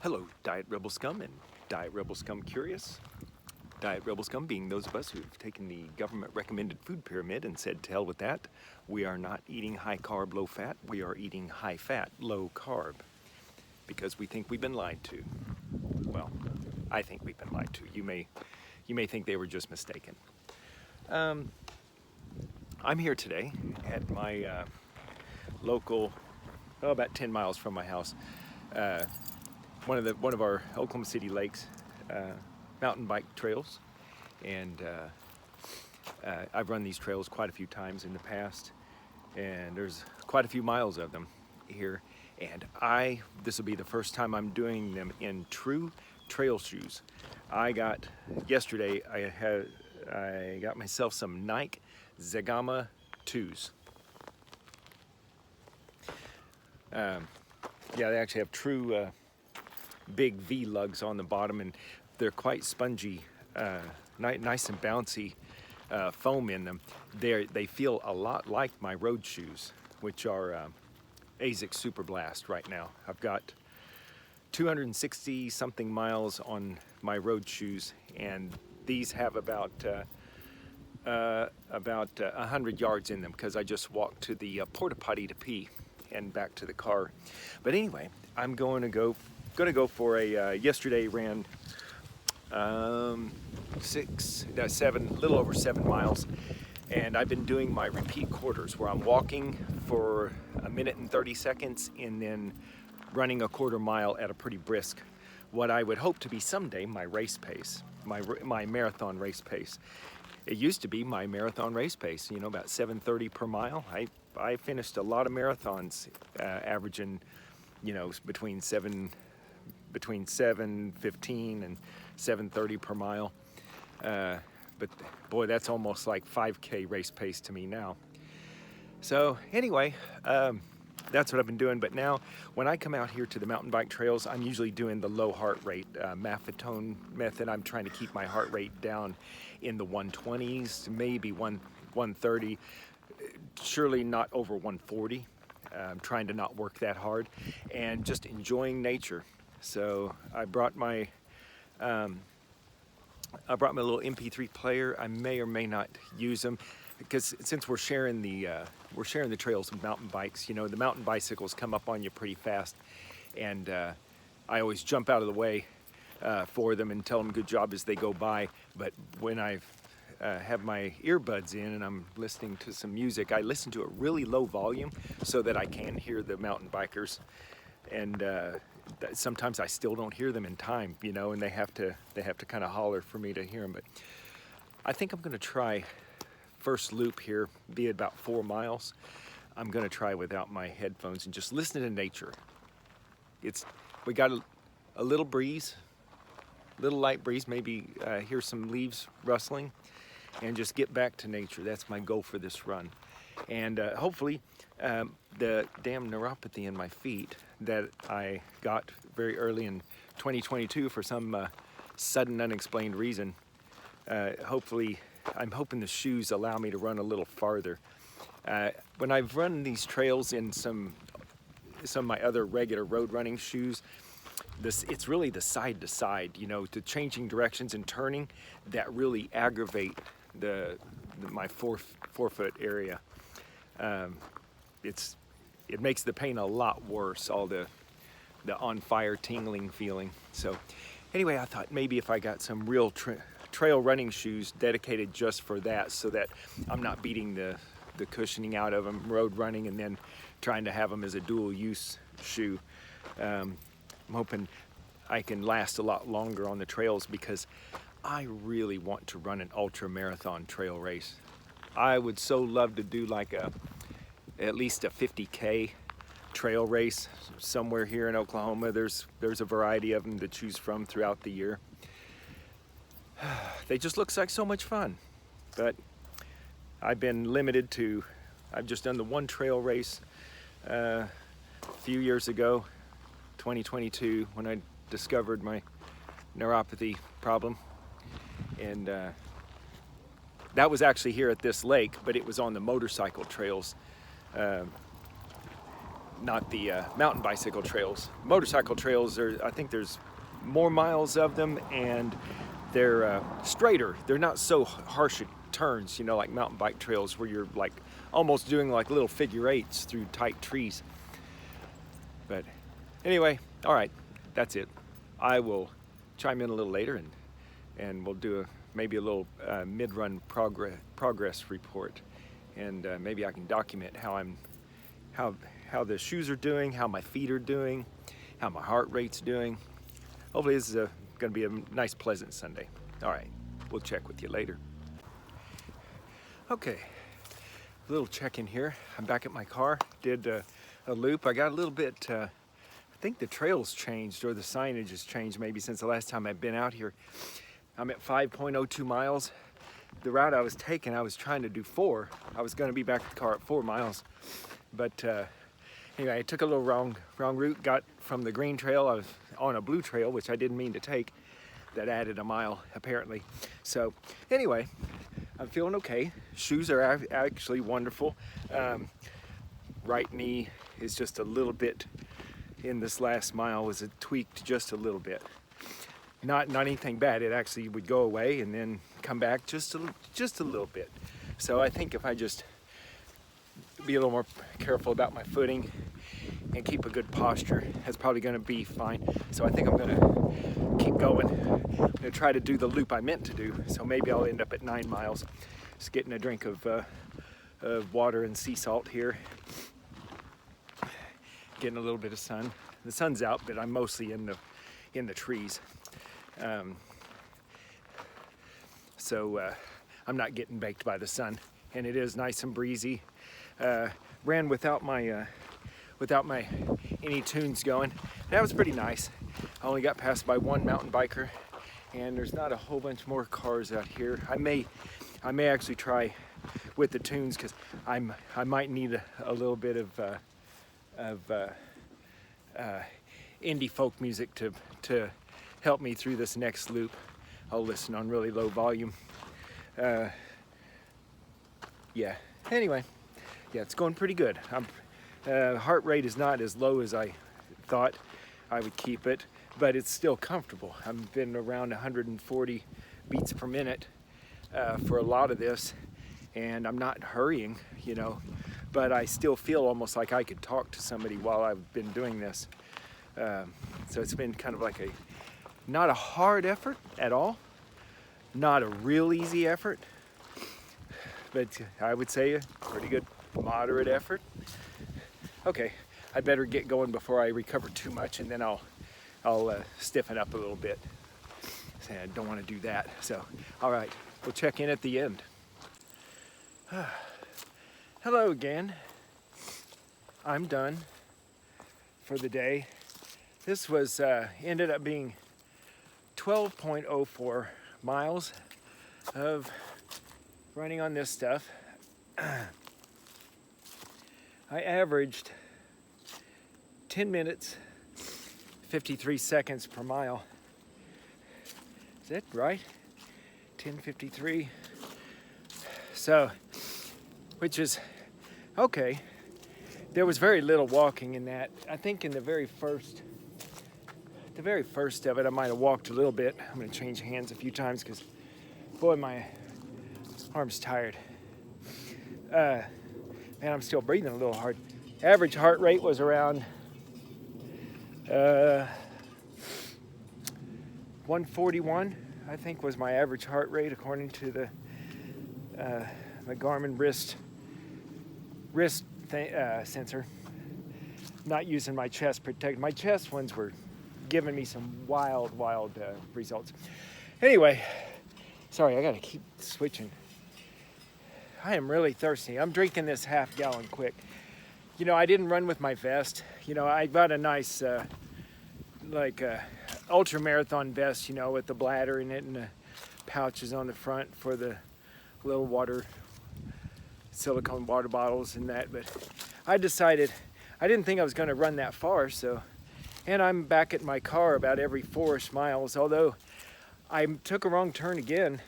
Hello, Diet Rebel Scum and Diet Rebel Scum Curious. Diet Rebel Scum being those of us who've taken the government recommended food pyramid and said, to hell with that. We are not eating high carb, low fat. We are eating high fat, low carb. Because we think we've been lied to. Well, I think we've been lied to. You may think they were just mistaken. I'm here today at my local, about 10 miles from my house, one of our Oklahoma City lakes, mountain bike trails, and I've run these trails quite a few times in the past, and there's quite a few miles of them here, and this will be the first time I'm doing them in true trail shoes. Yesterday I got myself some Nike Zegama 2s. Yeah, they actually have true big V lugs on the bottom, and they're quite spongy, nice and bouncy foam in them. They feel a lot like my road shoes, which are ASICS Super Blast right now. I've got 260 something miles on my road shoes, and these have about 100 yards in them because I just walked to the porta potty to pee and back to the car. But anyway, I'm going to go for a yesterday ran little over 7 miles, and I've been doing my repeat quarters where I'm walking for 1 minute and 30 seconds and then running a quarter mile at a pretty brisk, what I would hope to be someday my race pace, my marathon race pace. It used to be my marathon race pace, about 7:30 per mile. I finished a lot of marathons averaging, between 7:15 and 7:30 per mile. But boy, that's almost like 5K race pace to me now. So anyway, that's what I've been doing. But now when I come out here to the mountain bike trails, I'm usually doing the low heart rate Maffetone method. I'm trying to keep my heart rate down in the 120s, maybe 130, surely not over 140. I'm trying to not work that hard and just enjoying nature. So I brought my little MP3 player. I may or may not use them because since we're sharing the trails with mountain bikes, the mountain bicycles come up on you pretty fast, and I always jump out of the way for them and tell them good job as they go by. But when I have my earbuds in and I'm listening to some music, I listen to a really low volume so that I can hear the mountain bikers, and sometimes I still don't hear them in time, and they have to kind of holler for me to hear them. But I think I'm going to try first loop here, be about 4 miles. I'm going to try without my headphones and just listen to nature. We got a little breeze, little light breeze, maybe hear some leaves rustling, and just get back to nature. That's my goal for this run. And hopefully the damn neuropathy in my feet that I got very early in 2022 for some sudden unexplained reason, I'm hoping the shoes allow me to run a little farther. When I've run these trails in some of my other regular road running shoes, it's really the side to side, the changing directions and turning that really aggravate my forefoot area. It makes the pain a lot worse, all the on fire tingling feeling. So anyway, I thought maybe if I got some real trail running shoes dedicated just for that, so that I'm not beating the cushioning out of them road running and then trying to have them as a dual use shoe. I'm hoping I can last a lot longer on the trails because I really want to run an ultra marathon trail race. I would so love to do at least a 50K trail race somewhere here in Oklahoma. There's a variety of them to choose from throughout the year. They just look like so much fun, but I've been limited to, I've just done the one trail race a few years ago, 2022, when I discovered my neuropathy problem, and that was actually here at this lake, but it was on the motorcycle trails. not the mountain bicycle trails. Motorcycle trails I think there's more miles of them, and they're straighter. They're not so harsh at turns, you know, like mountain bike trails where you're like almost doing like little figure eights through tight trees. But anyway, all right, that's it. I will chime in a little later, and we'll do maybe a little mid-run progress report, and maybe I can document how the shoes are doing, how my feet are doing, how my heart rate's doing. Hopefully this is going to be a nice, pleasant Sunday. All right, we'll check with you later. Okay, a little check-in here. I'm back at my car. Did a loop. I got a little bit, I think the trails changed, or the signage has changed maybe since the last time I've been out here. I'm at 5.02 miles. The route I was taking, I was trying to do 4. I was going to be back at the car at 4 miles. But anyway, I took a little wrong route, got from the green trail. I was on a blue trail, which I didn't mean to take. That added a mile, apparently. So anyway, I'm feeling okay. Shoes are actually wonderful. Right knee is just a little bit, in this last mile, was tweaked just a little bit. Not anything bad. It actually would go away and then come back just a little bit. So I think if I just be a little more careful about my footing and keep a good posture, that's probably going to be fine. So I think I'm going to keep going. I'm going to try to do the loop I meant to do. So maybe I'll end up at 9 miles. Just getting a drink of water and sea salt here. Getting a little bit of sun. The sun's out, but I'm mostly in the trees. So I'm not getting baked by the sun, and it is nice and breezy. Ran without my any tunes going. That was pretty nice. I only got passed by one mountain biker, and there's not a whole bunch more cars out here. I may actually try with the tunes, because I might need a little bit of indie folk music to help me through this next loop. I'll listen on really low volume. Yeah. Anyway, yeah, it's going pretty good. Heart rate is not as low as I thought I would keep it, but it's still comfortable. I've been around 140 beats per minute for a lot of this, and I'm not hurrying, you know, but I still feel almost like I could talk to somebody while I've been doing this. So it's been kind of like not a hard effort at all, not a real easy effort, but I would say a pretty good moderate effort. Okay, I better get going before I recover too much, and then I'll stiffen up a little bit. I don't want to do that. So, all right, we'll check in at the end. Hello again. I'm done for the day. This was ended up being 12.04 miles of running on this stuff. I averaged 10 minutes, 53 seconds per mile. Is that right? 10:53. So, which is okay. There was very little walking in that. I think in the very first of it, I might have walked a little bit. I'm going to change hands a few times because, boy, my arm's tired. Man, I'm still breathing a little hard. Average heart rate was around 141, I think, was my average heart rate according to the Garmin wrist sensor. Not using my chest protect. My chest ones were giving me some wild results. Anyway, sorry, I gotta keep switching. I am really thirsty. I'm drinking this half-gallon quick. You know, I didn't run with my vest. You know, I got a nice ultra marathon vest, you know, with the bladder in it and the pouches on the front for the little silicone water bottles and that. But I decided I didn't think I was going to run that far, so. And I'm back at my car about every 4-ish miles, although I took a wrong turn again,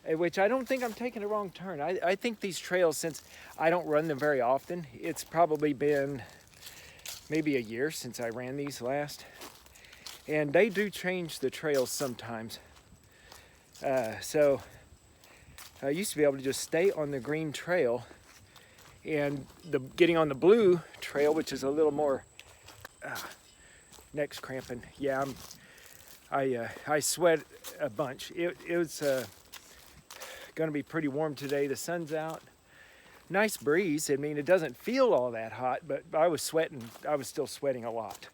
which I don't think I'm taking a wrong turn. I think these trails, since I don't run them very often, it's probably been maybe a year since I ran these last. And they do change the trails sometimes. So I used to be able to just stay on the green trail, and getting on the blue trail, which is a little more neck's cramping. Yeah, I sweat a bunch. It was going to be pretty warm today. The sun's out. Nice breeze. I mean, it doesn't feel all that hot, but I was sweating. I was still sweating a lot.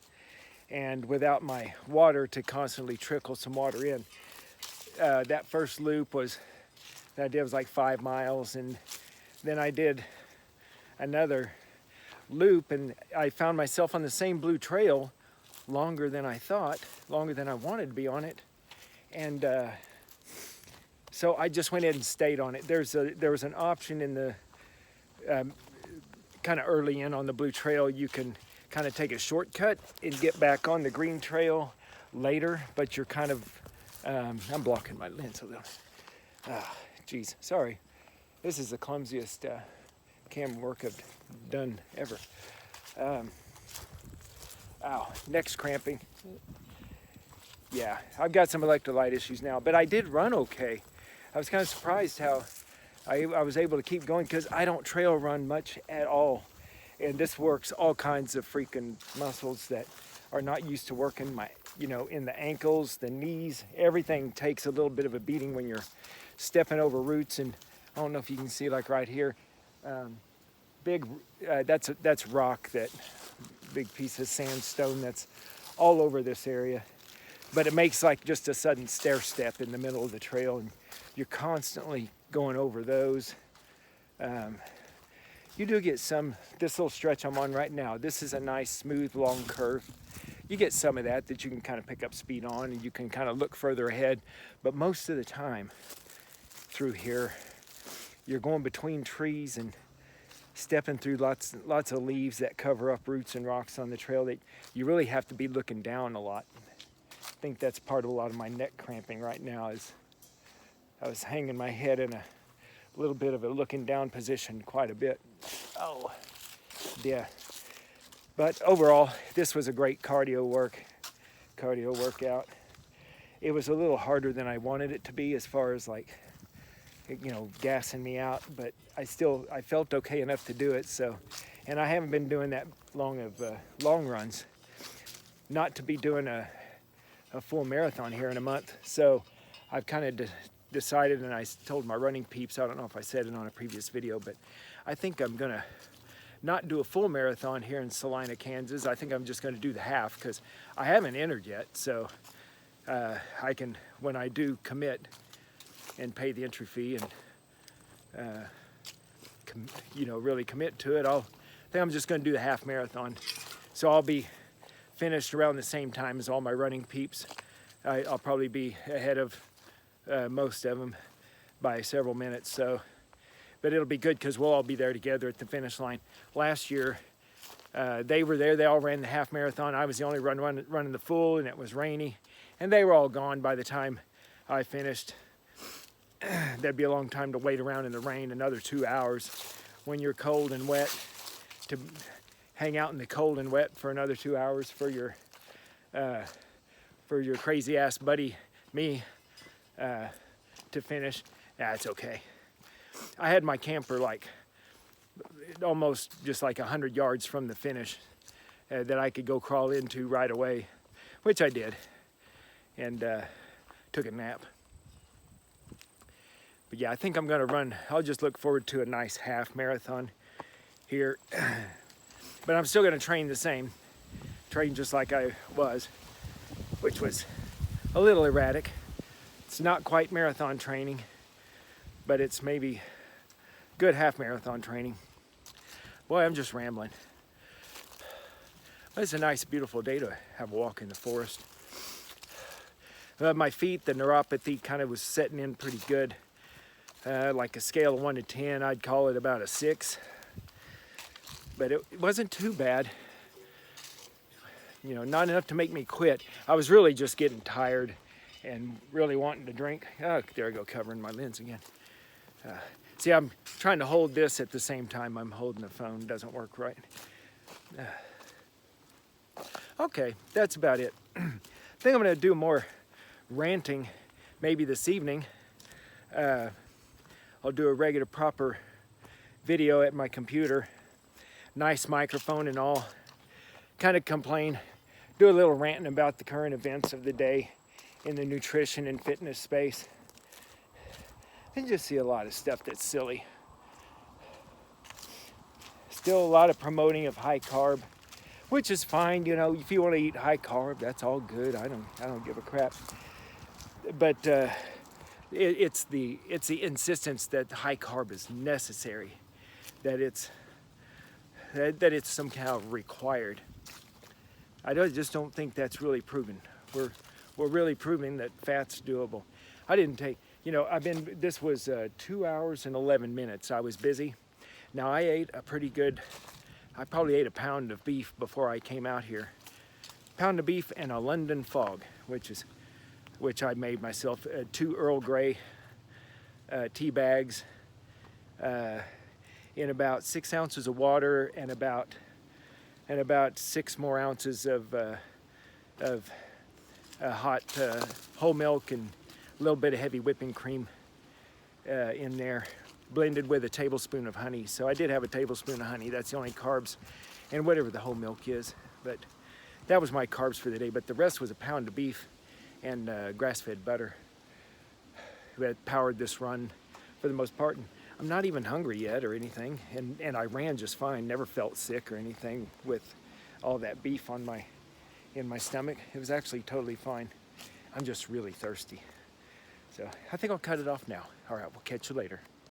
And without my water to constantly trickle some water in, that first loop that I did was like 5 miles, and then I did another loop, and I found myself on the same blue trail longer than I thought, longer than I wanted to be on it. And so I just went ahead and stayed on it. There was an option in the kind of early in on the blue trail. You can kind of take a shortcut and get back on the green trail later, but you're kind of I'm blocking my lens a little. Geez, sorry. This is the clumsiest camera work I've done ever. Ow, neck's cramping. Yeah, I've got some electrolyte issues now, but I did run okay. I was kind of surprised how I was able to keep going, because I don't trail run much at all. And this works all kinds of freaking muscles that are not used to working in the ankles, the knees. Everything takes a little bit of a beating when you're stepping over roots. And I don't know if you can see, like right here, that's rock, that big piece of sandstone that's all over this area. But it makes like just a sudden stair step in the middle of the trail, and you're constantly going over those. You do get this little stretch I'm on right now, this is a nice smooth long curve. You get some of that you can kind of pick up speed on, and you can kind of look further ahead. But most of the time through here, you're going between trees and stepping through lots of leaves that cover up roots and rocks on the trail, that you really have to be looking down a lot. I think that's part of a lot of my neck cramping right now, is I was hanging my head in a little bit of a looking down position quite a bit. Oh, yeah. But overall, this was a great cardio workout. It was a little harder than I wanted it to be, as far as like, gassing me out, but I felt okay enough to do it. So, and I haven't been doing that long of long runs, not to be doing a full marathon here in a month. So I've kind of decided, and I told my running peeps, I don't know if I said it on a previous video, but I think I'm gonna not do a full marathon here in Salina, Kansas. I think I'm just gonna do the half, because I haven't entered yet. So I can, when I do commit and pay the entry fee and really commit to it, I think I'm just gonna do the half marathon. So I'll be finished around the same time as all my running peeps. I'll probably be ahead of most of them by several minutes. So, but it'll be good, because we'll all be there together at the finish line. Last year, they were there. They all ran the half marathon. I was the only running the full, and it was rainy, and they were all gone by the time I finished. That'd be a long time to wait around in the rain, another 2 hours when you're cold and wet, to hang out in the cold and wet for another 2 hours for your crazy ass buddy, me, to finish. It's okay. I had my camper like almost just like 100 yards from the finish, that I could go crawl into right away, which I did, and took a nap. But yeah, I think I'm gonna run. I'll just look forward to a nice half marathon here. But I'm still gonna train the same. Train just like I was, which was a little erratic. It's not quite marathon training, but it's maybe good half marathon training. Boy, I'm just rambling. But it's a nice, beautiful day to have a walk in the forest. My feet, the neuropathy kind of was setting in pretty good. Like a scale of 1 to 10, I'd call it about a 6. But it wasn't too bad. Not enough to make me quit. I was really just getting tired and really wanting to drink. Oh, there I go, covering my lens again. See, I'm trying to hold this at the same time I'm holding the phone. Doesn't work right. Okay, that's about it. I think I'm gonna do more ranting maybe this evening. I'll do a regular proper video at my computer, nice microphone and all, kind of complain, do a little ranting about the current events of the day in the nutrition and fitness space. I just see a lot of stuff that's silly. Still a lot of promoting of high carb, which is fine, you know, if you want to eat high carb, that's all good. I don't give a crap. But it's the insistence that high carb is necessary, that it's somehow required. Just don't think that's really proven. We're really proving that fat's doable. I didn't take, you know, this was 2 hours and 11 minutes. I was busy. Now I ate a pretty good, I probably ate a pound of beef before I came out here. Pound of beef and a London fog, which I made myself. 2 Earl Grey tea bags in about 6 ounces of water and about 6 more ounces of hot whole milk and a little bit of heavy whipping cream in there, blended with a tablespoon of honey. So I did have a tablespoon of honey. That's the only carbs, and whatever the whole milk is. But that was my carbs for the day. But the rest was a pound of beef and grass-fed butter that powered this run for the most part. And I'm not even hungry yet or anything, and I ran just fine. Never felt sick or anything with all that beef in my stomach. It was actually totally fine. I'm just really thirsty. So I think I'll cut it off now. All right, we'll catch you later.